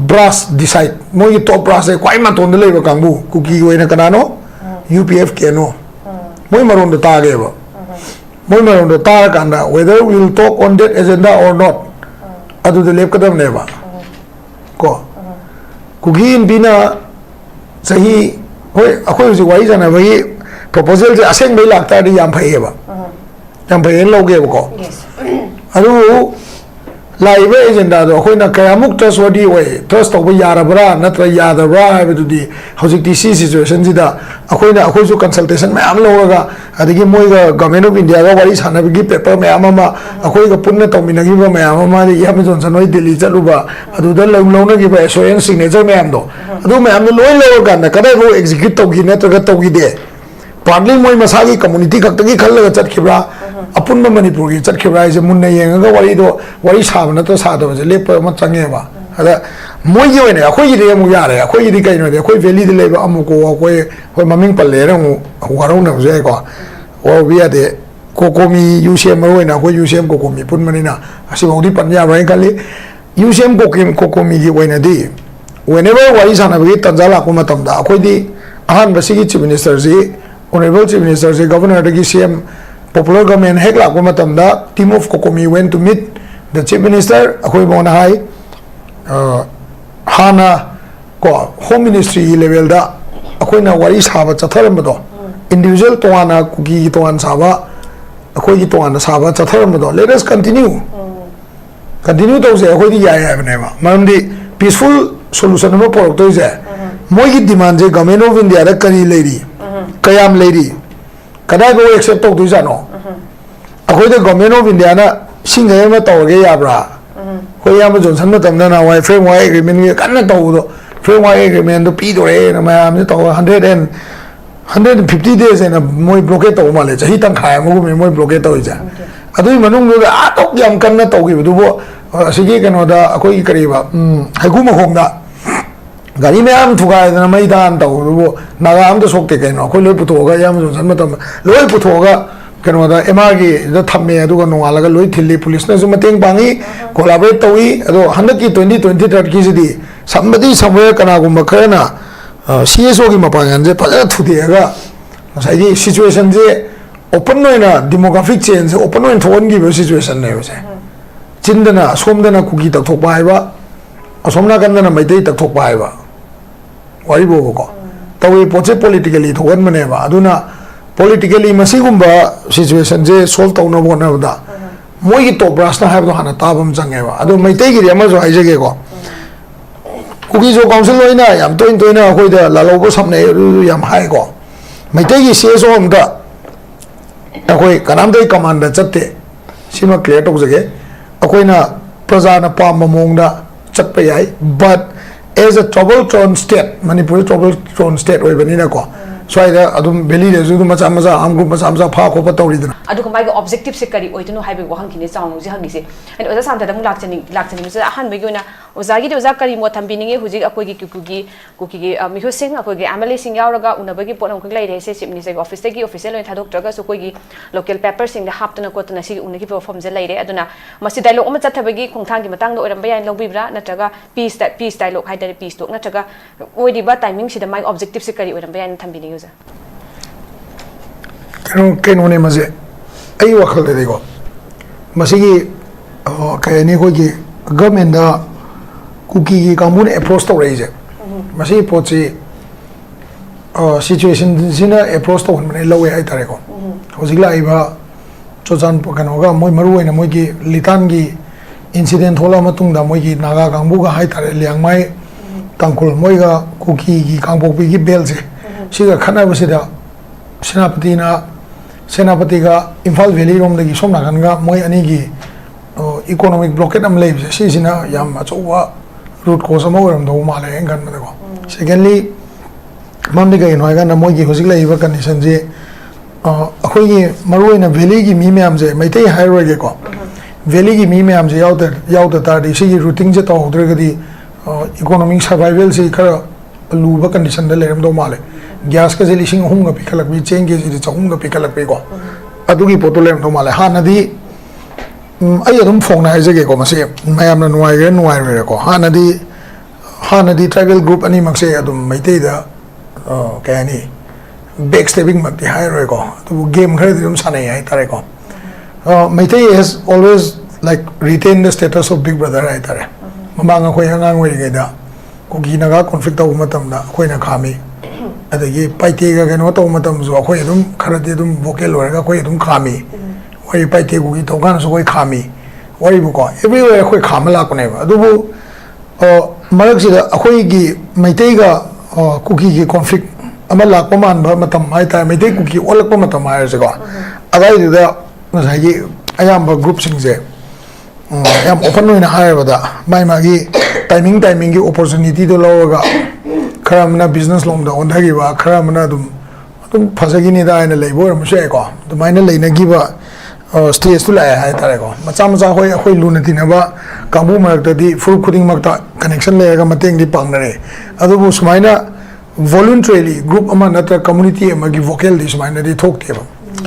brass decide moi top brass kwai ma ton de leba kangbu kuki oina kanano UPF keno moi maron de tage ba moi maron de tar kanda whether we will talk on that agenda or not adu de lep kadam ne ba ko Kuki Inpi na sahi hoi akhoi ji wai jana bai proposal je aseng bai lakta ri yam phai ba yam phai lo ge ba ko adu laiba agenda do akhoi na kayamuk trustworthy way trust to ba yarabra natra yadabra ha du di hojik ti situation ji da akhoi na akhoi su consultation ma am lo ga adigi moi ga government of India ga wari sana bi paper ma ama akhoi ga punna to mi na gi ba ma ama ri yam jon sanoi Delhi chalu ba adu da lo na gi ba SON signature ma am do adu ma am loi lo ga na kada go execute to gi natra ga to gi de partly moi masagi community khak gi khal ga chat khibra apun ma Manipur gi chat khibra je mun na yeng ga wari sab na to sa do je lep ma change ba ada moi gi ne akhoi gi de mu ya re akhoi gi kai no de akhoi valley de le ba amu ko akhoi maming pal le ra mu warau na je ko o bi ade Cocomi UCM ro na akhoi UCM Cocomi pun mani na asi mo di pan ya ba kali UCM Cocomi gi na di whenever wari sana bi tanjala ko matam da akhoi di ahan ba sigi chief minister ji honorable chief minister ji governor gi CM popular government hek la ko matam da team of Cocomi went to meet the chief minister akhoi mo na hai hana ko home ministry level da akhoi na wari saba chatharam do individual to ana kuki to an saba akhoi gi to ana saba chatharam do let us continue to se akhoi di ya ne ma mamdi peaceful solution no por to je moi gi demand je government of India da kari lady kayam lady kada go accept to ja no akhoi the government of India na singa ma to ge ya bra khoi ya ma johnson ma tam na wa framework agreement kan na to do framework agreement to pi do re na ma am to 150 days and moi blockade to ma le chahi tang khai mo moi blockade to ja adui manung do a to yam kan na to gi du bo asigi kano da akhoi kari ba haigu ma hom da gari me am thuga na mai dan to bo naga am to sok te kai no akhoi loi puto ga yam johnson ma tam loi puto ga kano da MR gi da thamme adu ga nongala ga loi thilli police na su mateng bangi collaborate towi ado handaki 2023 ki jidi somebody somewhere kana gum khana CSO gi mapangan je pala thude ga sai situation je open noina demographic change open noin thon gi situation ne se chindana somdana kuki tak thok bai ba asomna kanna mai dei tak thok bai ba wari bo ko tawi poche politically thogan mane ba aduna politically masigumba situation je solve to na bona da moi gi to brass na have to hana tabam change ba adu mai tei gi ama jo haije ge ko kuki jo council loina yam toina akhoi da la lobo samne yam hai ko mai tei gi CSO am da akhoi kanam dei command da chatte sima clear to jage akhoi na praja na pa mamong da chat pa yai but as a trouble thrown state Manipur trouble thrown state oi bani na ko so ida adum beli de ju macha am group macha pha ko pa tawri dana adu kamai ga objective se kari oitunu haibe wa hangkine chaung ji hangi se and oza samta dam lakchani se ahan be gona oza gi de oza kari mo thambininge huji akoi gi kuki gi mihu sing akoi gi amale sing yauraga unaba gi ponam khak lai re se chief minister office te gi official loin thadok traga so koi gi local paper sing da haptana ko tana si unagi perform je lai re aduna masi dialogue ama chathabe gi khongthang gi matang do oram bayan lobibra natraga peace dialogue haidare peace tok natraga oidi ba timing si da mai objective se kari oram bayan thambininge uza keno ne maze ai wakhal de go masigi kayani ko gi government da kuki gi kamun approach to raise masi pochi situation sina approach to mane lowe ai tare ko hojigla ai ba chojan kano ga moi maru ina moi gi litan gi incident thola matung da moi gi naga kangbu ga hai tare liang mai tangkul moi ga kuki gi kangbo bi gi bel je siga khana ba sida senapati ga Imphal Valley rom da gi somna kan ga moi ani gi economic blockade am lay si sina yam achowa root cause am oram do ma le ngan ma ko secondly mam ni ga no ga na moi gi hojik lai ba condition je akhoi gi maroi na valley gi mi myam je mai tai highway ge ko valley gi mi myam je yaw da ta di si routing je to hodre ga di economic survival se khara lu ba condition da le ram do ma le gas ka lising hum ga pikhalak bi cheng ge ji chahum ga pikhalak pe ko adugi potolem to male hanadi ai adum phone na haije ge ko mase mayam na nuai re ko hanadi Hanadi tribal group ani makse adum maitai da kayani backstabbing makti hai ko to game khare dum sanai hai tare ko maitai has always like retained the status of big brother hai tare mamanga khoi hangang wei ge da Kuki naga conflict taw matam da khoi na khami adagi paite ga gano taw matam zo khoi dum kharati dum vocal ga khoi dum khami wai paite kuki taw kan so khoi khami wari bu ko everywhere khoi khamala ko ne ba adu bu marak sida akhoi gi maitai ga kuki gi conflict ama lakpa man ba matam hai ta maitai kuki olakpa matam hai se ko agai du da ngasai gi ayam ba group sing je yam open noina hai ba da mai ma gi timing gi opportunity do lo ga kharamna business lom da on thagi ba kharamna dum phasagi ni da ina leibo ram se ko du mai na leina gi ba stage tu la hai ta ko macha hoi luna tin ba kamu marak da di full khuding mak ta connection le ga mateng di pang re adu bu sumaina voluntarily group ama natra community ama gi vocal di sumaina di thok te ba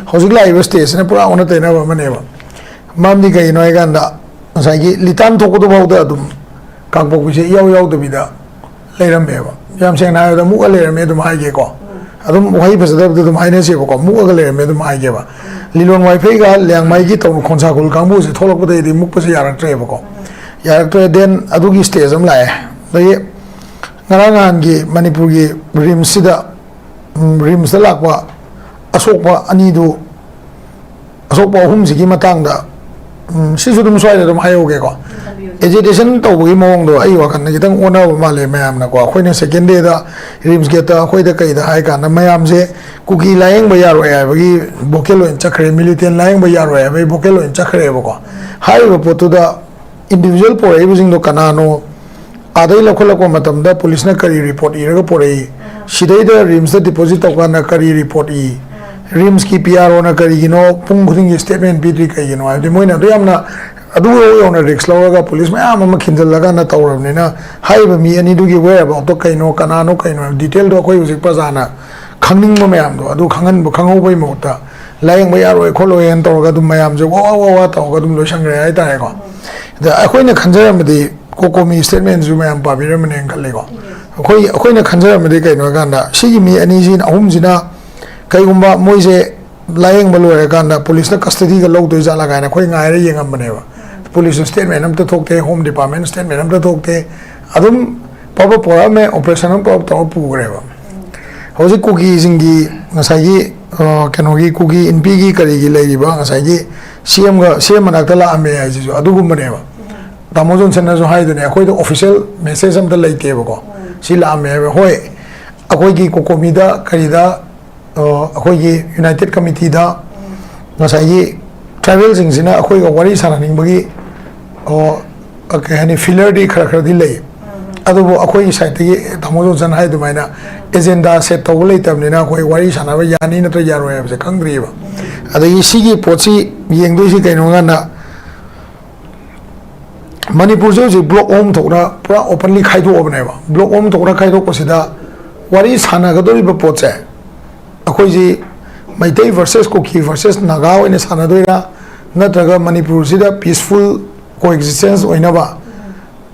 hojik la iba stage na pura ona te na ba mane ba mam di gai noi ga da sai gi litan thok do ba da dum kang bo bi se yaw da bi da leiram be ba yam seng na da mu ga leiram me dum hai ge ko adum wai phasada dum hai ne se ko mu ga leiram me dum hai ge ba Lilon wifi ga liang mai gi taw khonsa gol kang bu se tholok ba de muk pa se yarak tre ba ko yarak tre den adu gi stage am lai dai ngarangan gi Manipur gi rims da lakwa asokpa ani du asokpa hum si gi matang da si su dum swai da dum hayo ge ko agitation taw gi mong do ai wa kan gi tang ona ba male mayam na ko khoi ne second day da rims ge ta khoi da kai da hai ka na mayam se kuki laing ba yaro ya ba gi bokelo in chakre militant laing ba yaro ya ba bokelo in chakre ba ko hai ba potu da individual por ai bujing do kanano adai la khola ko matam da police na kari report ira ga porei sidai da rims da deposit taw ka na kari report i rims ki PRO na kari gino pung khuding statement bidri kai gino ai de moina do yamna adu yo na risk law ga police ma ama khinjal laga na tawram ne na hai ba mi ani du gi we ba to kaino kanano kaino detail do khoi usik pa jana khangning ma mayam do adu khangan bu khangau bai mo ta laing ba yaroi kholo yen to ga dum mayam je wa to ga dum lo sang re ai ta ko da akhoi na khanjar ma de Cocomi statement zu mayam pa bi ram ne khal le ko akhoi na khanjar ma de kaino ga na si mi ani jin ahum jina kai gumba moi je laing ba lo re ga na police na custody ga lo do ja la ga na khoi ngai re yengam bane ba police statement nam to thokte home department statement nam to thokte adum papa pora me operation am pop to pu gre ba hoji kuki jingi ngasai gi kenogi kuki inpi gi kari gi lei ba ngasai gi cm ga cm na ta la ame ai ju adu gum ne ba damojon sen jo hai de ne khoi do official message am da lei te ba ko si la ame ba hoi akoi gi Cocomi da kari da akoi gi united committee da ngasai gi travel sing sina akoi ga wari sana ning bagi kayani filler di khara di lei adu bo akoi site gi damojon san hai du mai na agenda set to lei tam ne na khoi wari sana ba yani na to yaro ya se kangri ba adai sigi pochi yeng du si kaino nga na Manipur jo block om thokra pura openly khai do obne ba block om thokra khai do ko sida wari sana ga do ri ba poche akoi ji Maitai versus Kuki versus Naga oine sana do ira natraga Manipur sida peaceful coexistence oina ba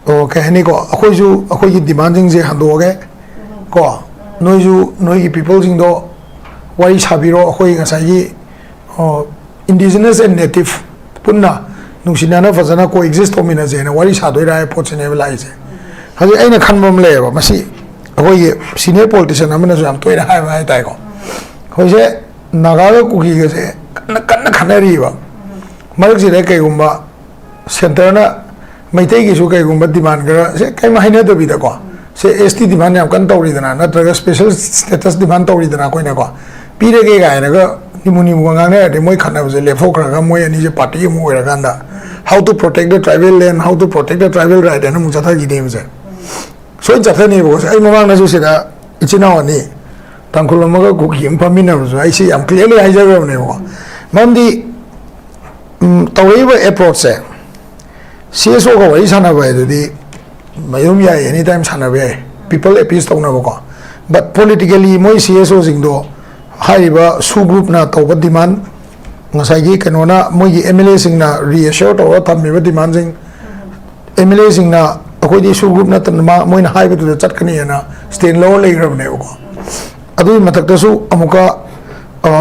kahani ko akoi ju akoi gi demanding je hando ge ko noi ju noi gi people jing do wari sabiro akoi ngasai gi indigenous and native punna nungsina na fazana coexist omina je na wari sa do ira pochene lai je haji aina khanbam le ba masi akoi gi senior politician amana ju am toira hai ba tai ko hoi je Naga ga Kuki ge se kan khanari ba marak ji re kai gumba center na maitai gi su kai gumba demand ga se kai ma haina da bi da ko se ST demand yam kan tawri dana na traga special status demand tawri dana ko na ko pi re ge ga na ga nimuni mu ga na de moi khana ba je le phok ra moi ani je party mu ra kan da how to protect the tribal land how to protect the tribal right and mu jatha gi de mu je so jatha ni bo ai mo na ju se da ichina wa ni tangkulamaga Kuki Inpi na so ai si am clearly ai ja ne ko mandi tawaiba approach se CSO ko wai sana ba de mayum ya anytime sana ba people appease to na ko but politically moi CSO sing do haiba su group na to demand ngasai gi kanona moi gi MLA sing na reassure to tham mi demand sing MLA sing na ꯑꯩꯈꯣꯏꯗꯤ ꯁꯨ group ꯅꯠꯇꯅ ꯃꯣꯏꯅ ꯍꯥꯏꯕꯗꯨꯗ ꯆꯠꯀꯅꯤꯅ stand ꯂꯧꯔ ꯂꯩꯈ꯭ꯔꯕꯅꯦꯕꯀꯣ ꯑꯗꯨꯒꯤ ꯃꯊꯛꯇꯁꯨ ꯑꯃꯨꯛꯀ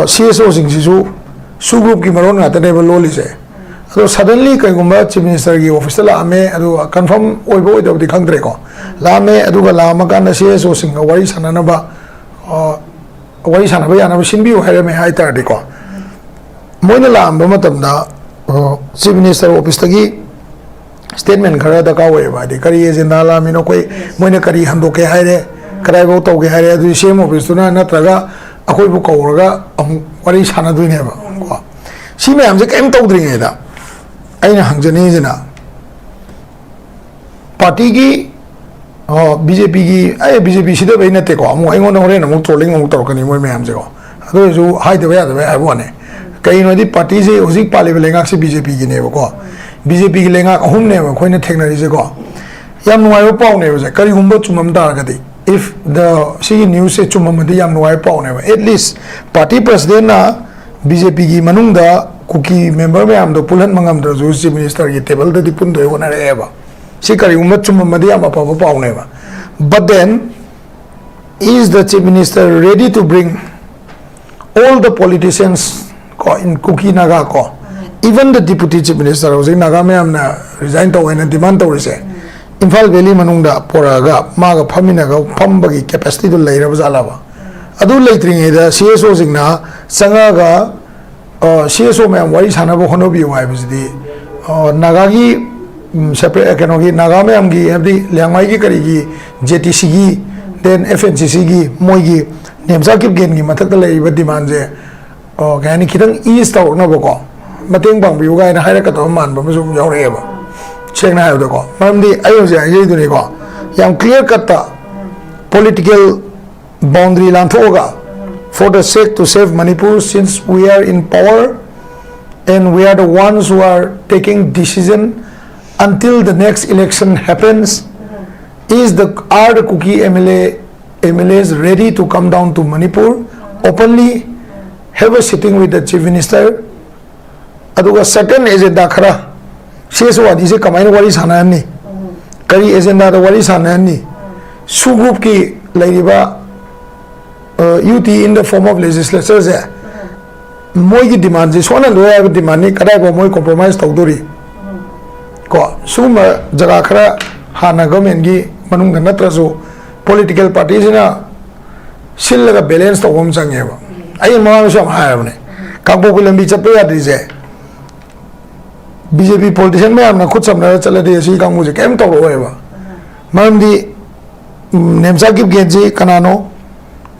CSOꯁꯤꯡꯁꯤꯁꯨ ꯁꯨ ꯒ꯭ꯔꯨꯞꯀꯤ ꯃꯔꯣꯟ ꯉꯥꯛꯇꯅꯦꯕ ꯂꯣꯜꯂꯤꯁꯦ ꯑꯗꯣ ꯁꯗꯟꯂꯤ ꯀꯩꯒꯨꯝꯕ ꯆꯤꯐ ꯃꯤꯅꯤꯁꯇꯔꯒꯤ ꯑꯣꯐꯤꯁꯇ ꯂꯥꯛꯑꯝꯃꯦ ꯑꯗꯨꯒ ꯀꯟꯐꯥꯔꯝ ꯑꯣꯏꯕ ꯑꯣꯏꯗꯕꯗꯤ ꯈꯪꯗ꯭ꯔꯦꯀꯣ ꯂꯥꯛꯑꯝꯃꯦ ꯑꯗꯨꯒ ꯂꯥꯛꯑꯝꯃꯀꯥꯟꯗ CSOꯁꯤꯡꯒ ꯋꯥꯔꯤ ꯁꯥꯟꯅꯅꯕ wari sana baya na shinbi uhare me hai tar diko moina la amba matamda chief minister office tagi statement khara da ka we ba di kari agenda la mino koi moina kari hando ke haire karai go to ke haire du same office na na traga akoi bu ko ga wari sana du ne ba ko si me am je kem to dring e da aina hangjani jina party gi BJP gi ai BJP sida bai na te ko amu ai ngona hore na mu trolling mu tor kani moi me am je ko ado ju hai de ba ya de ai bo ne kai no di party se hosi pale be lenga se BJP gi ne ba ko BJP gi lenga ahum ne ba khoi na thekna ri je ko yam nuai ba paw ne ba je kari gumba chumam da ga di if the see news se chumam di yam nuai paw ne ba at least party president na BJP gi manung da Kuki member me am do pulan mangam da ju chief minister gi table da di pun do ko na re ba si kari gumba chumam di yam pa paw ne ba but then is the chief minister ready to bring all the politicians in Kuki Naga ko even the deputy chief minister was in Naga me am na resign to when demand to say Imphal Valley manungda poraga maga phamina ga phambagi capacity to leira bazala ba adu leitring ida CSO singna sanga ga CSO me am wari sana bo hono bi wa bizdi Naga gi separate economy Naga me am gi abdi liangmai gi kari gi JTC gi then FNCC gi moi gi nemsa kip gen gi mathak la iba demand je gani khidang ease taw na bo ko mateng bang bi ga na haira ka to man ba mu yaw re ba cheng na hayo ko mamdi ayo je ai du ni ko yam clear cut ta political boundary lan thoga for the sake to save Manipur since we are in power and we are the ones who are taking decision until the next election happens are the Kuki MLAs ready to come down to Manipur openly have a sitting with the chief minister aduga second agenda khara CSO adi se kamai wari sana ni kari agenda da wari sana ni su group ki laiba UT in the form of legislature je moi ki demand je sona loya demand ni kadai bo moi compromise tawdori ko suma jaga khara hana government gi manung ga natrasu political parties na sillaga balance to hom change ba ai ma so ha ne kakbo ko lambi chape ya di je BJP politician me amna khud samna chala de si kang mu je kem to ro ba mam di nemsa kip gen ji kanano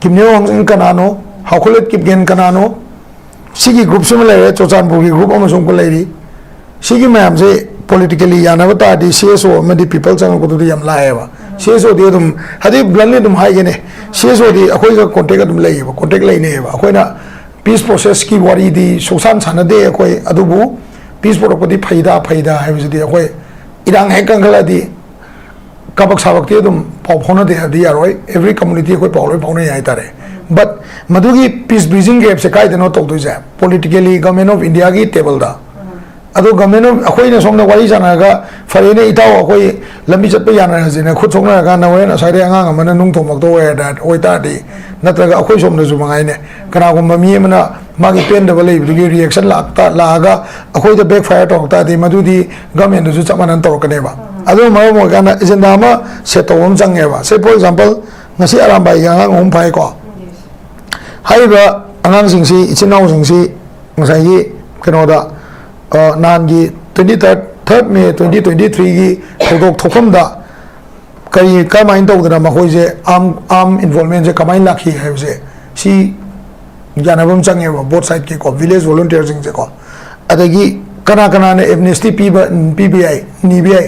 kimnyo ang kanano hakulet kip gen kanano sigi group sum le chochan bu gi group am sum ko le ri sigi ma am je politically yana bata di CSO medi people chang ko du yam la ba CSO di dum hadi blanly dum hai gene CSO di akoi ga contact dum lei ba contact lei ne ba akoi na peace process ki wari di sosan chana de akoi adubu peace protocol di phaida hai bi di akoi irang he kang khala di kabak sabak ti dum pau phona de di aroi every community akoi pau loi phone ai tare but madugi peace bridging gap se kai de no tok du ja politically government of India gi table da ado government akoi na somna wari jana ga farene itaw akoi lambi chat pe yana jina khut songna ga na wen asai anga amana nung thomak to we da oi ta di natraga akoi somna ju mangai ne kana gum mi amana magi pen da balai bi reaction lakta laga akoi da backfire to ta di madu di government ju chamanan to ka ne ba ado ma mo ga na agenda ma se to won jang ba say for example ngasi aram bai ga ngom phai ko hai ba angang sing si ichinau sing si ngasai gi kano da nangi 23rd May 2023 gi thokok thokham da kai kamain to da ma hoi je am involvement je kamain lakhi hai je si janabam change ba both side ke ko village volunteers je ko adagi kana ne amnesty PBI NBI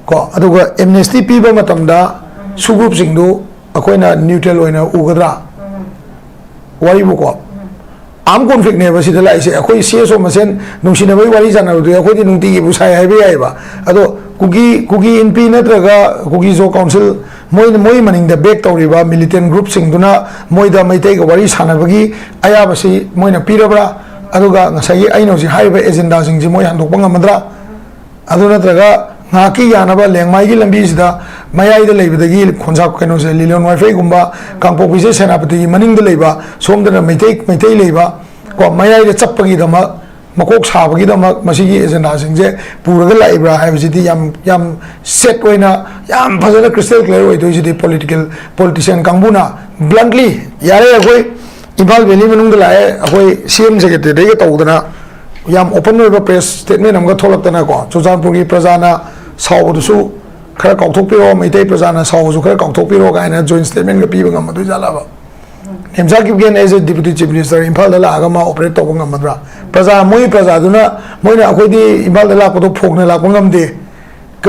ko aduga amnesty piba matam da su group sing do akoina neutral oina ugadra wari bu ko am conflict ne ba sidala ise akoi CSO masen nungsina bai wari jana do akoi di nungti gi busai hai bai ba ado Kuki Inpi natraga Kuki zo council moi maning da back to riba militant group sing duna moi da mai tai ga wari sana bagi aya ba si moi na pirabra aduga ngasai ai no si hai ba agenda sing ji moi handok bang amadra adu natraga ngaki yanaba lengmai gi lambi sida mayai da leiba dagi khonsa keno se lilion wifi gumba kangpo bise senapati maning da leiba somda na maitai leiba ko mayai da chappa gi dama makok saba gi dama masigi agenda singje puraga laibra haibsidi yam set oina yam phajana crystal clear oi doisidi politician kangbuna bluntly yare akoi Impal Valley manung da lae akoi CM secretary dai tawdana yam open oi press statement amga tholakna ko Chujangpur gi prajana saudusu khara kauthokpiro maitai prajana sausu khara kauthokpiro gaina joint statement ga piba ngam du jalaba Khemchand Kipgen as a deputy chief minister Impal da laga ma operate to ngam madra praja duna moina akoi di Impal da la ko to phokna la ko ngam de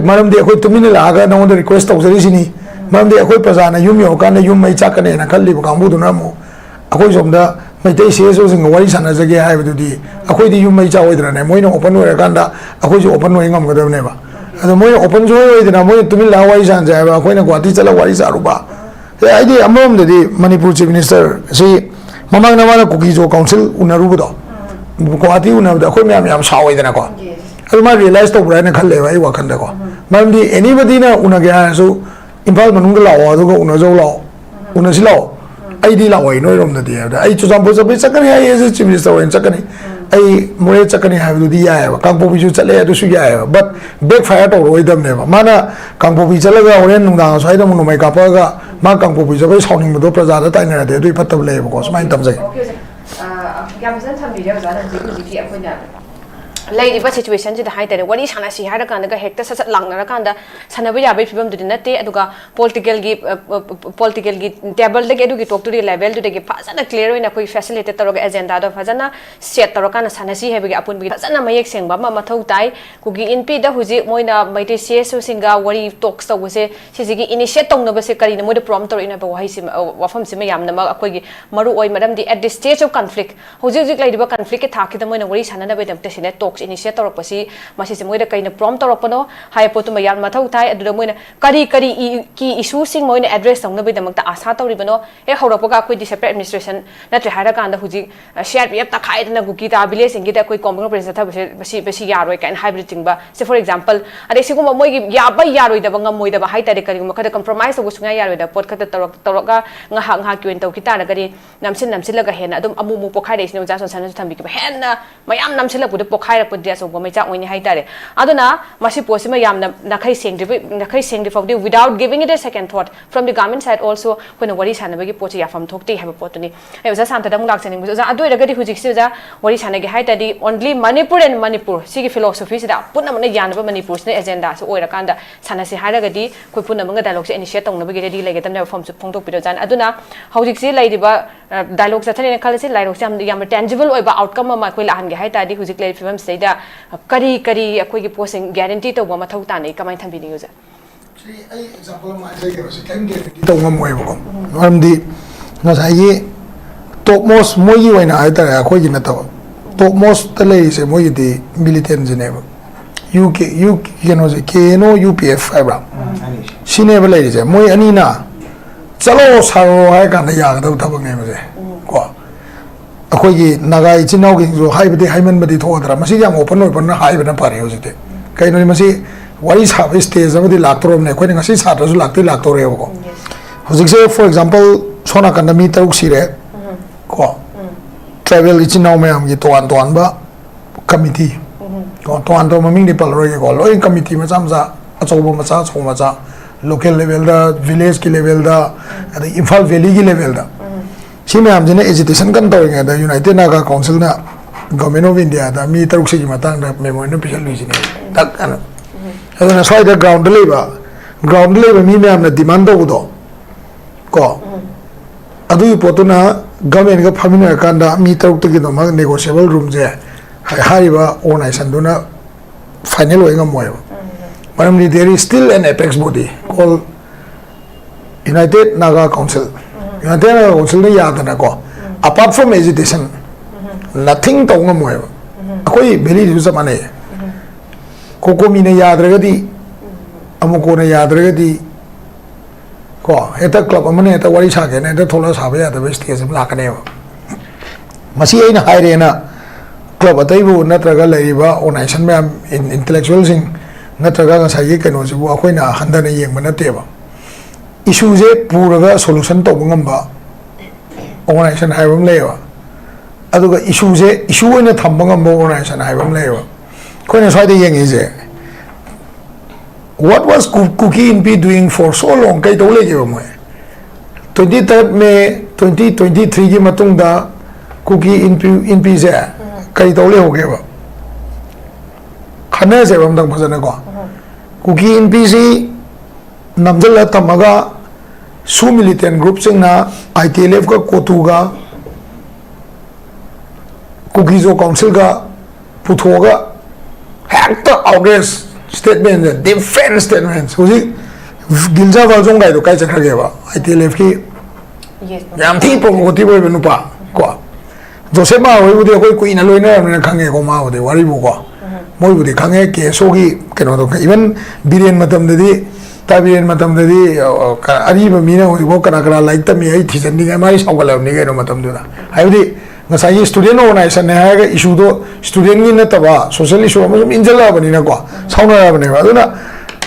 maram de akoi tumina laga na on request tawjari sini maram de akoi prajana yum yo kana yum mai chakane na khalli ba kambu duna mo akoi somda maitai CSO sing wari sana jage haibududi akoi di yum mai cha oidra ne moina open oi kanda akoi jo open oi ngam gadam ne ba ado moina open jo oidna moina tumil la wari san ja ba akoi na gwati chala wari sa ruba ai di amom de Manipur chief minister si mamang na mana Kuki jo council unaru do gwati unaru akoi myam sa oidna ko ado ma realize to bra na khalle ba ai wa khanda ko mam di anybody na unaga so Impal manung la wa do ko unajo lao unasi lao ai di la wai noi rom da dia ai Chujangpur sabi chakani ai as chief minister wen chakani ai more chakani ha du di ya ba kangpo bi chu chale adu su ya but backfire to roi dam ne ba mana kangpo bi chala ga horen nung da sai da mun mai ka pa ga ma kangpo bi sabi sauning do praja da tai na de du phatab le ba ko smai tam sai yam san tham bi ja za da ji ki akhoi ꯂꯩꯔꯤꯕ ꯁꯤꯆꯨꯋꯦꯁꯟꯁꯤꯗ ꯍꯥꯏꯇꯥꯔꯦ ꯋꯥꯔꯤ ꯁꯥꯟꯅꯁꯤ ꯍꯥꯏꯔꯀꯥꯟꯗꯒ ꯍꯦꯛꯇ ꯁꯠ ꯂꯥꯡꯅꯔꯀꯥꯟꯗ ꯁꯥꯟꯅꯕ ꯌꯥꯕꯒꯤ ꯐꯤꯕꯝꯗꯨꯗꯤ ꯅꯠꯇꯦ ꯑꯗꯨꯒ ꯄꯣꯂꯤꯇꯤꯀꯦꯜꯒꯤ ꯇꯦꯕꯜꯗꯒꯤ ꯑꯗꯨꯒꯤ ꯇꯣꯛꯇꯨꯒꯤ ꯂꯦꯚꯦꯜꯗꯨꯗꯒꯤ ꯐꯖꯅ ꯀ꯭ꯂꯤꯌꯔ ꯑꯣꯏꯅ ꯑꯩꯈꯣꯏ ꯐꯦꯁꯤꯂꯤꯇꯦꯠ ꯇꯧꯔꯒ ꯑꯦꯖꯦꯟꯗꯥꯗꯣ ꯐꯖꯅ ꯁꯦꯠ ꯇꯧꯔꯀꯥꯟꯗ ꯁꯥꯟꯅꯁꯤ ꯍꯥꯏꯕꯒꯤ ꯑꯄꯨꯟꯕꯒꯤ ꯐꯖꯅ ꯃꯌꯦꯛ ꯁꯦꯡꯕ ꯑꯃ ꯃꯊꯧ ꯇꯥꯏ ꯀꯨꯀꯤ ꯏꯟꯄꯤꯗ ꯍꯧꯖꯤꯛ ꯃꯣꯏꯅ ꯃꯩꯇꯩ CSOꯁꯤꯡꯒ ꯋꯥꯔꯤ ꯇꯣꯛꯁ ꯇꯧꯕꯁꯦ ꯁꯤꯁꯤꯒꯤ ꯏꯅꯤꯁꯤꯌꯦꯠ ꯇꯧꯅꯕꯁꯦ ꯀꯔꯤꯅ ꯃꯣꯏꯗ ꯄ꯭ꯔꯣꯝ ꯇꯧꯔꯛꯏꯅꯣ ꯍꯥꯏꯕ ꯋꯥꯍꯩꯁꯤꯃ ꯋꯥꯐꯝꯁꯤꯃ ꯌꯥꯝꯅꯃꯛ ꯑꯩꯈꯣꯏꯒꯤ ꯃꯔꯨ ꯑꯣꯏ ꯃꯔꯝꯗꯤ at the stage of conflict ꯍꯧꯖꯤꯛ ꯂꯩꯔꯤꯕ ꯀꯟꯐ꯭ꯂꯤꯛꯀꯤ ꯊꯥꯛꯁꯤꯗ ꯃꯣꯏꯅ ꯋꯥꯔꯤ ꯁꯥꯟꯅꯅꯕꯒꯤꯗꯃꯛꯇ ꯁꯤꯗ ꯇꯣꯛꯁ ꯏꯅꯤꯁꯤꯌꯦꯠ ꯇꯧꯔꯛꯄꯁꯤ ꯃꯁꯤꯁꯦ ꯃꯣꯏꯗ ꯀꯩꯅ ꯄ꯭ꯔꯣꯝ ꯇꯧꯔꯛꯄꯅꯣ ꯍꯥꯏꯕ ꯄꯣꯠꯇꯨꯃ ꯌꯥꯝ ꯃꯊꯧ ꯇꯥꯏ ꯑꯗꯨꯗ ꯃꯣꯏꯅ ꯀꯔꯤ ꯀꯤ ꯏꯁꯨꯁꯤꯡ ꯃꯣꯏꯅ ꯑꯦꯗ꯭ꯔꯦꯁ ꯇꯧꯅꯕꯒꯤꯗꯃꯛꯇ ꯑꯥꯁꯥ ꯇꯧꯔꯤꯕꯅꯣ ꯍꯦꯛ ꯍꯧꯔꯛꯄꯒ ꯑꯩꯈꯣꯏꯗꯤ ꯁꯦꯄꯔꯦꯠ ꯑꯦꯗꯃꯤꯅꯤꯁꯇ꯭ꯔꯦꯁꯟ ꯅꯠꯇ꯭ꯔꯦ ꯍꯥꯏꯔꯀꯥꯟꯗ ꯍꯧꯖꯤꯛ CRPF ꯇꯈꯥꯏꯗꯅ ꯀꯨꯀꯤ ꯇꯥ ꯚꯤꯂꯦꯖꯁꯤꯡꯒꯤꯗ ꯑꯩꯈꯣꯏ ꯀꯣꯃꯟ ꯑꯣꯄꯔꯦꯁꯟ ꯆꯠꯊꯕꯁꯦ ꯃꯁꯤ ꯌꯥꯔꯣꯏ ꯀꯥꯏꯅ ꯍꯥꯏꯕꯅꯆꯤꯡꯕ ꯁꯦ ꯐꯣꯔ ꯑꯦꯛꯖꯥꯝꯄꯜ ꯑꯗꯩ ꯁꯤꯒꯨꯝꯕ ꯃꯣꯏꯒꯤ ꯌꯥꯕ ꯌꯥꯔꯣꯏꯗꯕ ꯉꯝꯃꯣꯏꯗꯕ ꯍꯥꯏꯇꯥꯔꯦ ꯀꯔꯤꯒꯨꯝꯕ ꯈꯔꯗ ꯀꯝꯄ꯭ꯔꯣꯃꯥꯏꯁ ꯇꯧꯕ ꯁꯨꯡꯌꯥ ꯌꯥꯔꯣꯏꯗꯕ ꯄꯣꯠ ꯈꯛꯇ ꯇꯧꯔꯒ ꯉꯥꯏꯍꯥꯛꯀꯤ ꯑꯣꯏꯅ ꯇꯧꯈꯤ ꯇꯥꯔꯒꯗꯤ ꯅꯝꯁꯤꯜꯂꯒ ꯍꯦꯟꯅ ꯑꯗꯨꯝ ꯑꯃꯨꯛ ꯄꯣꯈꯥꯏꯔꯛꯏꯁꯤꯅ ꯑꯣꯖꯥ ꯁꯣꯟꯁꯅꯁꯨ ꯊꯝꯕꯤꯈꯤꯕ ꯍꯦꯟꯅ ꯃꯌꯥꯝ ꯅꯝꯁꯤꯜꯂꯛꯄꯗ ꯄꯣꯈꯥꯏꯔꯛꯄꯗꯤ ꯑꯆꯧꯕ ꯃꯩꯆꯥꯛ ꯑꯣꯏꯅꯤ ꯍꯥꯏꯇꯥꯔꯦ ꯑꯗꯨꯅ ꯃꯁꯤ ꯄꯣꯠꯁꯤꯃ ꯌꯥꯝꯅ ꯅꯥꯈꯩ ꯁꯦꯡꯗ꯭ꯔꯤ ꯐꯥꯎꯗꯤ without giving it a second thought from the government side also ꯑꯩꯈꯣꯏꯅ ꯋꯥꯔꯤ ꯁꯥꯟꯅꯕꯒꯤ ꯄꯣꯠꯁꯦ ꯌꯥꯐꯝ ꯊꯣꯛꯇꯦ ꯍꯥꯏꯕ ꯄꯣꯠꯇꯨꯅꯤ ꯑꯩ ꯑꯣꯖꯥ ꯁꯥꯟꯇꯗ ꯑꯃꯨꯛ ꯂꯥꯛꯆꯅꯤꯡꯕꯁꯦ ꯑꯣꯖꯥ ꯑꯗꯨ ꯑꯣꯏꯔꯒꯗꯤ ꯍꯧꯖꯤꯛꯁꯤ ꯑꯣꯖꯥ ꯋꯥꯔꯤ ꯁꯥꯟꯅꯒꯦ ꯍꯥꯏꯇꯥꯔꯗꯤ ꯑꯣꯟꯂꯤ ꯃꯅꯤꯄꯨꯔ ꯑꯦꯟ ꯃꯅꯤꯄꯨꯔ ꯁꯤꯒꯤ ꯐꯤꯂꯣꯁꯣꯐꯤꯁꯤꯗ ꯄꯨꯟꯅꯃꯛꯅ ꯌꯥꯅꯕ ꯃꯅꯤꯄꯨꯔꯁꯤꯅ ꯑꯦꯖꯦꯟꯗꯥꯁꯤ ꯑꯣꯏꯔꯀꯥꯟꯗ ꯁꯥꯟꯅꯁꯤ ꯍꯥꯏꯔꯒꯗꯤ ꯑꯩꯈꯣꯏ ꯄꯨꯟꯅꯃꯛꯅ ꯗꯥꯏꯂꯣꯒꯁꯦ ꯏꯅꯤꯁꯤꯌꯦꯠ ꯇꯧꯅꯕꯒꯤ ꯔꯦꯗꯤ ꯂꯩꯒꯗꯕꯅꯦ ꯋꯥꯐꯝꯁꯨ ꯐꯣꯡꯗꯣꯛꯄꯤꯔꯣ ꯑꯣꯖꯥꯅ ꯑꯗꯨꯅ ꯍꯧꯖꯤꯛꯁꯤ ꯂꯩꯔꯤꯕ ꯗꯥꯏꯂꯣग ꯆꯠꯊꯔꯦꯅ ꯈꯜꯂꯁꯤ ꯗꯥꯏꯂꯣꯒꯁꯦ ꯌꯥꯝꯅ ꯇꯦꯟꯖꯤꯕꯜ ꯑꯣꯏꯕ ꯑꯥꯎꯠꯀꯝ ꯑꯃ ꯑꯩꯈꯣꯏ ꯂꯥꯛꯍꯟꯒꯦ ꯍꯥꯏꯇꯥꯔꯗꯤ ꯍꯧꯖꯤꯛ ꯂꯩꯔꯤꯕ ꯐꯤꯕꯝꯁꯤꯗꯩꯗ ꯀꯔꯤ ꯑꯩꯈꯣꯏꯒꯤ ꯄꯣꯠꯁꯤꯡ ꯒ꯭यारेंटी ꯇꯧꯕ ꯃꯊꯧ ꯇꯥꯅꯩ ꯀꯃꯥꯏꯅ ꯊꯝꯕꯤꯅꯤꯡꯉꯤ ꯑꯣꯖꯥ ꯑꯩ ꯑꯦꯛꯖꯥꯝꯄꯜ ꯑꯃ ꯍꯥꯏꯖꯒꯦꯕꯁꯤ ꯀꯩꯝ ꯒꯦꯔꯦꯟꯇꯤ ꯇꯧ ꯉꯝꯃꯣꯏꯕꯀꯣ ꯃꯔꯝꯗꯤ ꯉꯁꯥꯏꯒꯤ ꯇꯣꯞ ꯃꯣꯁ ꯃꯣꯏꯒꯤ ꯑꯣꯏꯅ ꯍꯥꯏꯇꯥꯔꯦ ꯑꯩꯈꯣꯏꯒꯤ ꯅꯠꯇꯕ ꯇꯣꯞ ꯃꯣꯁꯇ ꯂꯩꯔꯤꯁꯦ ꯃꯣꯏꯒꯤꯗꯤ ꯃꯤꯂꯤꯇꯦꯟꯁꯤꯅꯦꯕ ꯀꯩꯅꯣꯁꯦ KNO UPF ꯍꯥꯏꯕ꯭ꯔꯥ ꯁꯤꯅꯦꯕ ꯂꯩꯔꯤꯁꯦ ꯃꯣꯏ ꯑꯅꯤꯅ ꯆꯠꯂꯣ ꯁꯥꯔꯣ ꯍꯥꯏꯔ ꯀꯥꯟꯗ ꯌꯥꯒꯗꯕ ꯊꯕꯛꯅꯦꯕꯁꯦ ꯀꯣ ꯑꯩꯈꯣꯏꯒꯤ ꯅꯥꯒꯥ ꯏꯆꯤꯟ ꯏꯅꯥꯎꯁꯤꯡꯁꯨ ꯍꯥꯏꯃꯟꯕꯗꯤ ꯊꯣꯛꯑꯗ꯭ꯔꯥ ꯃꯁꯤꯗꯤ ꯌꯥꯝ ꯑꯣꯄꯟ ꯑꯣꯏꯕꯅ ꯍꯥꯏꯕꯅ ꯐꯔꯦ ꯍꯧꯖꯤꯛꯇꯤ ꯀꯩꯅꯣꯅꯤ ꯃꯁꯤ wari sabi stage amadi laktorobne koi ngasi satrasu laktorebako hojikse for example sona kanda mi taruk sire ko travel ichinau mayam gi toan ba committee ko toan to maming ni palroi ko loi committee macha macha local level da village ki level da adi Imphal Valley ki level da si mayam jine agitation kan tawinga da United Naga Council na Government of India da mi taruk se gi matang da memo no pisal luisine tak ana aduna soida ground labor mi me amna demand do ko adu potuna government ga famina kanda mi taruk to gi no ma negotiable room je hariba organization duna final way ngam moy maram there is still an apex body called United Naga Council United Naga Council ne yadana ko apart from agitation nothing to ngam moy akoi beli ju samane Cocomi ne yadragadi amuko ne yadragadi ko eta club amane eta wari sa ke ne eta thola sa ba ya da stage ma lakane masi aina haire na club atai bu natraga laiba organization me intellectual sing नत्रगा ngसाई कनो जिबु अखोइना हंदना येंगबा नतेबा issue जे पुरगा solution तौब ngamba organization हाइबम लेबा अदुगा issue जे issue ओइना थंबा ngamba organization हाइबम लेबा खोइना स्वाइदे येंगे जे what was Kuki Inpi doing for so long kai tole ge moy 23 May 2023 gi matung da Kuki Inpi je kai tole ho ge ba khana je bam dang phajana ko Kuki Inpi si namjal tamaga su militant group sing na ITLF ka kotu ga Kuki zo council ga puthoga hekta outrage statement different statements हुजी गिलजा वालजों गाय तो काय चखा गया बा ITLF की याम थी promotive वे बनुपा को जोसे मा होई बुदे कोई कोई ना लोइना ने खंगे को मा होदे वारी बु को मोय बुदे खंगे केसो की केनो तो इवन बिरेन मतम ददी ता बिरेन मतम ददी अरी ब मीना होई बो कना कना लाइक त मी आई थीजन नि मारी सौगल नि गेनो मतम दुदा हाइबदी ngसाई student organization ne ha ga issue do student ni na taba social issue ma jum injala bani na ko sauna bani ba aduna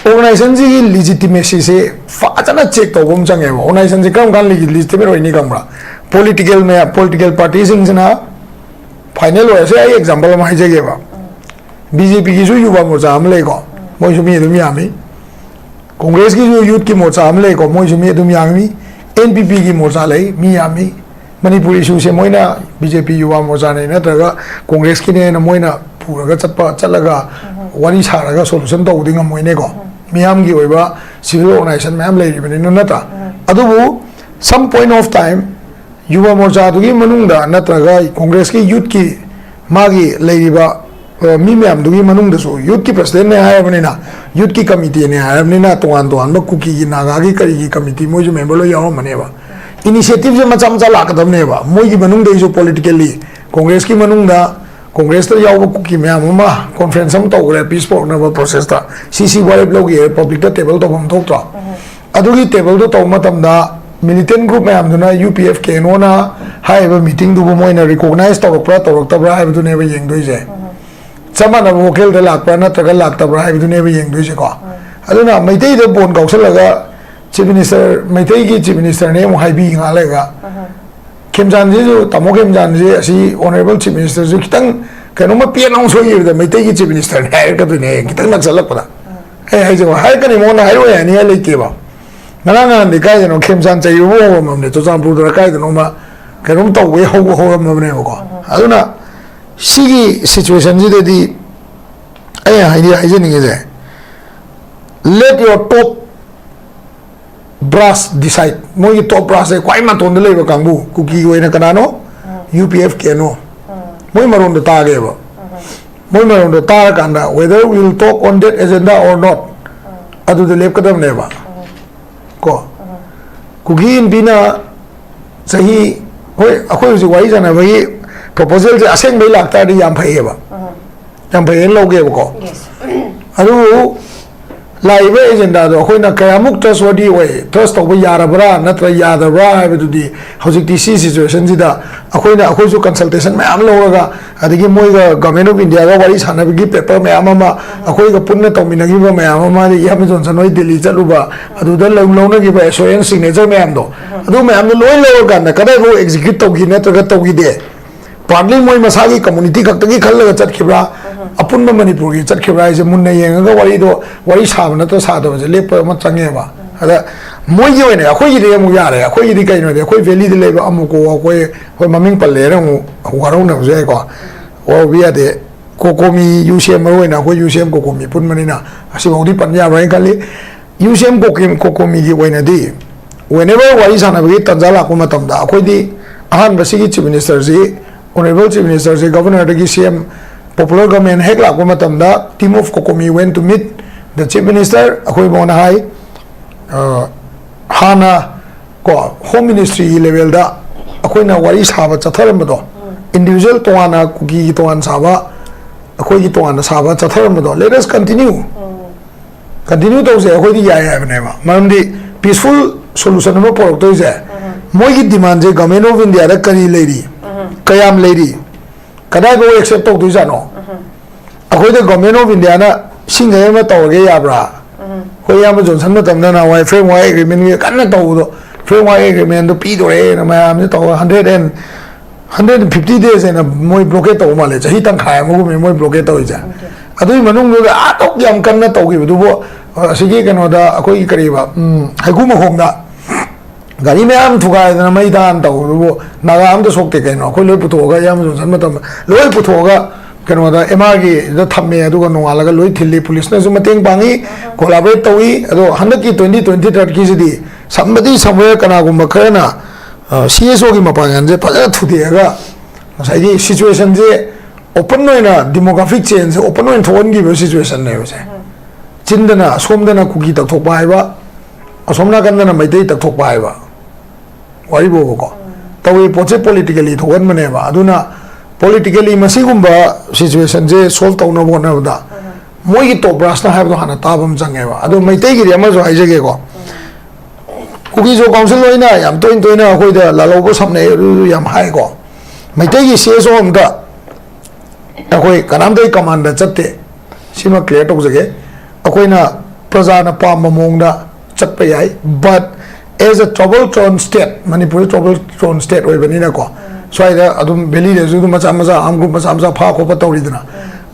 organization ji legitimacy se fajana check to bom change ba organization ji kam kan legitimate roi ni kam ra political parties in na final ho se ai example ma haije ge ba BJP ki ju yuva morcha am le ko moi ju mi dum ya mi congress ki ju youth ki morcha am le ko moi ju mi dum ya mi NPP ki morcha le mi ya mi Manipur issue se moina BJP yuwa moja ne natraga congress ki ne na moina puraga chatlaga wari saraga solution to udinga moine ko miyam gi oiba civil organization ma'am lai ribani nata adubu some point of time yuwa moja dugi manungda natraga congress ki youth ki magi lai riba mi ma'am dugi manungda so youth ki president ne haya bani na youth ki committee ne haya bani na toan ba Kuki ki naga ki kari ki committee moju member lo yaw mane ba initiative je macam macam lakadam ne ba moi ki manung de jo politically congress ki manung da congress ta yaw Kuki me ama conference am to gre peace for na process ta cc wale blog ye public ta table to bom thok tra adugi table to matam da militant group me am na UPF ke no na hai ba meeting du moi na recognize to ta bra hai du ne ba yeng doi je chama na vocal de lak pa na ta ga lak ta bra hai du ne ba yeng doi je ko aduna mai dei de bon kausal ga Chief Minister Maitai ki Chief Minister ne mo hai bi nga lega Khemchand ji jo tamo Khemchand ji asi honorable Chief Minister ji kitang kano ma pian ong so yi da Maitai ki Chief Minister ne ka tu ne kitang nak salak pada hai jo hai ka ni mo na hai ro ya ni le ke ba ngala nga ni kai no Khemchand chai wo mo ne to jang pu da kai no ma kano to we ho mo ne ko aduna sigi situation ji de di ai hai ji ni ge let your top brass decide moi top brass e kwai ma ton de leba kangbu Kuki we na kana no UPF ke no moi maron de ta ge ba moi maron de ta kanda whether we will talk on that agenda or not adu de lep kadam ne ba ko Kuki Inpi na sahi hoi akhoi ji wai jana bai proposal je aseng bai lakta ri yam phai ba yam phai lo ge ba ko adu live agenda दो अखोइना कयामुक trustworthy वे trust तौबा यारबरा नत्र यादबरा हाइबदुदी हौजिकती सी situation जिदा अखोइना अखोइसु consultation ma'am लौरगा अदगी मोइगा गवर्नमेंट ऑफ इंडिया गा वारी सानबगी पेपर मैम अमा अखोइगा पुन्ना तौमिनगिबा मैम अमा याम जोनसन होय दिल्ली चलुबा अदुदा लौनगिबा एसओएन सिग्नेचर मैम दो अदु मैम लोय लौरगा न कदे गो एग्जीक्यूट तौगी नत्रगा तौगी दे पार्टली मोइ मसागी कम्युनिटी खक्तगी खल्लगा चटखिब्रा अपुन मणिपुर की चटखिब्रा इसे मुन्ना येंगा वारी साब न तो सादब जे लेप म चंगेबा अदा मोइ जे ओइने अखोइ जे मु यारे अखोइ जे कइनो दे अखोइ वैली दे लेबा अमुको अखोइ होय ममिंग पल्ले र मु वारौ न जे को ओ बिया दे कोकोमी यूसीएम रोइना अखोइ यूसीएम कोकोमी पुन मनिना असि बौदी पन्या बाय खाली यूसीएम कोकोमी की ओइना दि whenever वारी सानबगी तंजा लाको मतम दा अखोइ दि अहान बसिगी chief minister ji honorable chief minister जी governor दगी CM popular government hek lakwa matam da team of Cocomi went to meet the chief minister akhoi bona hai hana ko home ministry level da akhoi na wari saba chatharam do individual toana Kuki toan saba akhoi gi toana saba chatharam do let us continue to se akhoi di ya ne ma mamdi peaceful solution ma porok to je moi gi demand je government of India da kari leiri kayam leiri kada go accept to do jano akhoi the government of India na ꯁꯤꯡꯒꯩ ꯑꯃ ꯇꯧꯔꯒꯦ ꯌꯥꯕ꯭ꯔꯥ ꯑꯩꯈꯣꯏ ꯏꯌꯥꯝꯕ Johnson ꯃꯇꯝꯗ ꯅꯍꯥꯟꯋꯥꯏ framework ꯑꯦꯒ꯭ꯔꯤꯃꯦꯟꯒꯤ ꯀꯟꯅ ꯇꯧꯕꯗꯣ framework ꯑꯦꯒ꯭ꯔꯤꯃꯦꯟꯗꯣ ꯄꯤꯗꯣꯔꯦꯅ ꯃꯌꯥꯝꯁꯦ ꯇꯧꯔ 150 days ꯍꯦꯟꯅ ꯃꯣꯏ ꯕ꯭ꯂꯣꯀꯦꯠ ꯇꯧꯕ ꯃꯥꯜꯂꯦ ꯆꯍꯤ ꯇꯪꯈꯥꯏ ꯑꯃꯒꯨꯝꯕꯅꯤ ꯃꯣꯏ ꯕ꯭ꯂꯣꯀꯦꯠ ꯇꯧꯔꯤꯁꯦ ꯑꯗꯨꯒꯤ ꯃꯅꯨꯡꯗꯨꯗ ꯑꯇꯣꯞ ꯌꯥꯝ ꯀꯟꯅ ꯇꯧꯈꯤꯕꯗꯨꯕꯨ ꯑꯁꯤꯒꯤ ꯀꯩꯅꯣꯗ ꯑꯩꯈꯣꯏꯒꯤ ꯀꯔꯤꯕ ꯍꯩꯀꯨ ꯃꯈꯣꯡꯗ ꯒꯥꯔꯤ ꯃꯌꯥꯝ ꯊꯨꯒꯥꯏꯗꯅ ꯃꯩ ꯗꯥꯟ ꯇꯧꯕꯗꯨꯕꯨ ꯅꯥꯒꯥ ꯑꯝꯇ ꯁꯣꯛꯇꯦ ꯀꯩꯅꯣ ꯑꯩꯈꯣꯏ ꯂꯣꯏ ꯄꯨꯊꯣꯛꯑꯒ ꯏꯌꯥꯝꯕ ꯖꯣꯟꯁꯟ ꯃꯇꯝꯗ ꯂꯣꯏ ꯄꯨꯊꯣꯛꯑꯒ ꯀꯩꯅꯣꯗ MRꯒꯤꯗ ꯊꯝꯃꯦ ꯑꯗꯨꯒ ꯅꯣꯡꯉꯥꯜꯂꯒ ꯂꯣꯏ ꯊꯤꯜꯂꯤ ꯄꯨꯂꯤꯁꯅꯁꯨ ꯃꯇꯦꯡ ꯄꯥꯡꯉꯤ ꯀꯣꯂꯥꯕꯣꯔꯦꯠ ꯇꯧꯏ ꯑꯗꯣ ꯍꯟꯗꯛꯀꯤ 2023ꯒꯤꯁꯤꯗꯤ ꯁꯝꯕꯗꯤ ꯁꯝꯋꯦꯌꯔ ꯀꯅꯥꯒꯨꯝꯕ ꯈꯔꯅ CSOꯒꯤ ꯃꯄꯥꯡꯒꯜꯁꯦ ꯐꯖꯅ ꯊꯨꯗꯦꯛꯑꯒ ꯉꯁꯥꯏꯒꯤ ꯁꯤꯆꯨꯋꯦꯁꯟꯁꯦ ꯑꯣꯄꯟ ꯑꯣꯏꯅ ꯗꯦꯃꯣꯒ꯭ꯔꯥꯐꯤꯛ ꯆꯦꯟꯖꯁꯦ ꯑꯣꯄꯟ ꯑꯣꯏꯅ ꯊꯣꯛꯍꯟꯈꯤꯕ ꯁꯤꯆꯨꯋꯦꯁꯟꯅꯦꯕꯁꯦ ꯆꯤꯟꯗꯅ ꯑꯁꯣꯝꯗꯅ ꯀꯨꯀꯤ ꯇꯛꯊꯣꯛꯄ ꯍꯥꯏꯕ ꯑꯁꯣꯝ ꯅꯥꯀꯟꯗꯅ ꯃꯩꯇꯩ ꯇꯛꯊꯣꯛꯄ ꯍꯥꯏꯕ ꯋꯥꯔꯤꯕꯣꯕꯀꯣ ꯇꯧꯏ ꯄꯣꯠꯁꯦ ꯄꯣꯂꯤꯇꯤꯀꯦꯂꯤ ꯊꯣꯛꯍꯟꯕꯅꯦꯕ ꯑꯗꯨꯅ ꯄꯣꯂꯤꯇꯤꯀꯦꯂꯤ ꯃꯁꯤꯒꯨꯝꯕ ꯁꯤꯆꯨꯋꯦꯁꯟꯁꯦ ꯁꯣꯜቭ ꯇꯧꯅꯕ ꯍꯣꯠꯅꯕꯗ ꯃꯣꯏꯒꯤ ꯇꯣꯞ ꯕ꯭ꯔꯥꯁꯅ ꯍꯥꯏꯕꯗꯣ ꯍꯥꯟꯅ ꯇꯥꯕ ꯑꯃ ꯆꯪꯉꯦꯕ ꯑꯗꯣ ꯃꯩꯇꯩꯒꯤꯗꯤ ꯑꯃꯁꯨ ꯍꯥꯏꯖꯒꯦꯀꯣ ꯀꯨꯀꯤ ꯖꯣ ꯀꯥꯎꯟꯁꯤꯜ ꯑꯣꯏꯅ ꯌꯥꯝ ꯇꯣꯏꯅ ꯑꯩꯈꯣꯏꯗ ꯂꯥꯜꯍꯧꯕ ꯁꯝꯅꯩ ꯑꯗꯨ ꯌꯥꯝ ꯍꯥꯏꯀꯣ ꯃꯩꯇꯩꯒꯤ CSO ꯑꯝꯇ ꯑꯩꯈꯣꯏ ꯀꯅꯥꯝꯇꯒꯤ ꯀꯃꯥꯟꯗ ꯆꯠꯇꯦ ꯁꯤꯃ ꯀ꯭ꯂꯤꯌꯔ ꯇꯧꯖꯒꯦ ꯑꯩꯈꯣꯏꯅ ꯄ꯭ꯔꯖꯥꯅ ꯄꯥꯝꯕ ꯃꯑꯣꯡꯗ ꯆꯠꯄ ꯌꯥꯏ but as a trouble thrown state Manipur trouble thrown state ꯑꯣꯏꯕꯅꯤꯅꯀꯣ ꯁ꯭ꯋꯥꯏꯗ ꯑꯗꯨꯝ ꯚꯦꯂꯤꯗꯁꯨ ꯑꯗꯨꯝ ꯃꯆꯥ ꯑꯥꯔꯝ ꯒ꯭ꯔꯨꯞ ꯃꯆꯥ ꯐꯥ ꯈꯣꯠꯄ ꯇꯧꯔꯤꯗꯅ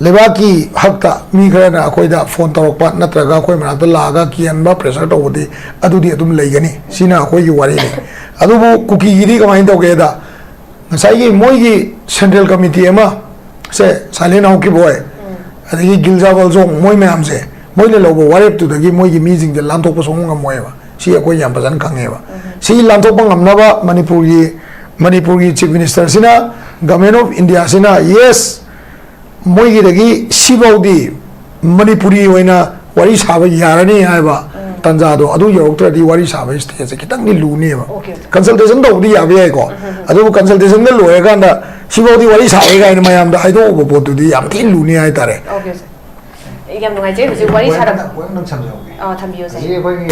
ꯂꯩꯕꯥꯛꯀꯤ ꯍꯛꯇ ꯃꯤ ꯈꯔꯅ ꯑꯩꯈꯣꯏꯗ ꯐꯣꯟ ꯇꯧꯔꯛꯄ ꯅꯠꯇ꯭ꯔꯒ ꯑꯩꯈꯣꯏ ꯃꯅꯥꯛꯇ ꯂꯥꯛꯑꯒ ꯀꯤꯍꯟꯕ ꯄ꯭ꯔꯦꯁꯔ ꯇꯧꯕꯗꯤ ꯑꯗꯨꯗꯤ ꯑꯗꯨꯝ ꯂꯩꯒꯅꯤ ꯁꯤꯅ ꯑꯩꯈꯣꯏꯒꯤ ꯋꯥꯔꯤꯅꯤ ꯑꯗꯨꯕꯨ ꯀꯨꯀꯤꯒꯤꯗꯤ ꯀꯃꯥꯏꯅ ꯇꯧꯒꯦꯗ ꯉꯁꯥꯏꯒꯤ ꯃꯣꯏꯒꯤ ꯁꯦꯟꯇ꯭ꯔꯦꯜ ꯀꯃꯤꯇꯤ ꯑꯃ ꯁꯦ ꯁꯥꯏꯂꯦꯟ ꯅꯥꯍꯥꯛꯄꯝ ꯑꯗꯒꯤ ꯒꯤꯜꯖꯥ ꯋꯥꯜꯖꯣꯡ ꯃꯣꯏ ꯃꯌꯥꯝꯁꯦ ꯃꯣꯏꯅ ꯂꯧꯕ ꯋꯥꯔꯦꯞꯇꯨꯗꯒꯤ ꯃꯣꯏꯒꯤ ꯃꯤꯁꯤꯡꯁꯦ ꯂꯥꯟꯊꯣꯛꯄ ꯁꯨꯡꯉꯝ ꯉꯝꯃꯣꯏꯕ ꯁꯤ ꯑꯩꯈꯣꯏ ꯌꯥꯝ ꯐꯖꯅ ꯈꯪꯉꯦꯕ ꯁꯤ ꯂꯥꯟꯊꯣꯛꯄ ꯉꯝꯅꯕ ꯃꯅꯤꯄꯨꯔꯒꯤ ꯆꯤꯐ ꯃꯤꯅꯤꯁꯇꯔꯁꯤꯅ ꯒꯚꯔꯟꯃꯦꯟꯠ ꯑꯣꯐ ꯏꯟꯗꯤꯌꯥꯁꯤꯅ ꯌꯦꯁ ꯃꯣꯏꯒꯤꯗꯒꯤ ꯁꯤꯐꯥꯎꯗꯤ ꯃꯅꯤꯄꯨꯔꯤ ꯑꯣꯏꯅ ꯋꯥꯔꯤ ꯁꯥꯕ ꯌꯥꯔꯅꯤ ꯍꯥꯏꯕ ꯇꯟꯖꯥꯗꯣ ꯑꯗꯨ ꯌꯧꯔꯛꯇ꯭ꯔꯗꯤ ꯋꯥꯔꯤ ꯁꯥꯕꯒꯤ ꯁ꯭ꯇꯦꯖꯁꯦ ꯈꯤꯇꯪꯗꯤ ꯂꯨꯅꯦꯕ ꯀꯟꯁꯜꯇꯦꯁꯟ ꯇꯧꯕꯗꯤ ꯌꯥꯕ ꯌꯥꯏꯀꯣ ꯑꯗꯨꯕꯨ ꯀꯟꯁꯜꯇꯦꯁꯟꯒ ꯂꯣꯏꯔꯀꯥꯟꯗ ꯁꯤꯐꯥꯎꯗꯤ ꯋꯥꯔꯤ ꯁꯥꯕ ꯀꯥꯏꯅ ꯃꯌꯥꯝꯗ ꯍꯥꯏꯗꯣꯛꯎꯕ ꯄꯣꯠꯇꯨꯗꯤ ꯌꯥꯝ ꯊꯤꯅ ꯂꯨꯅꯤ ꯍꯥꯏꯇꯥꯔꯦ ꯌꯥꯝ ꯅꯨꯡꯉꯥꯏꯖꯩ ꯍꯧꯖꯤꯛ ꯋꯥꯔꯤ ꯁꯥꯔꯛ ꯊꯝꯖꯍꯧꯒꯦ ꯊꯝꯕꯤꯌꯣ ꯁꯦ ꯑꯩꯈꯣꯏꯒꯤ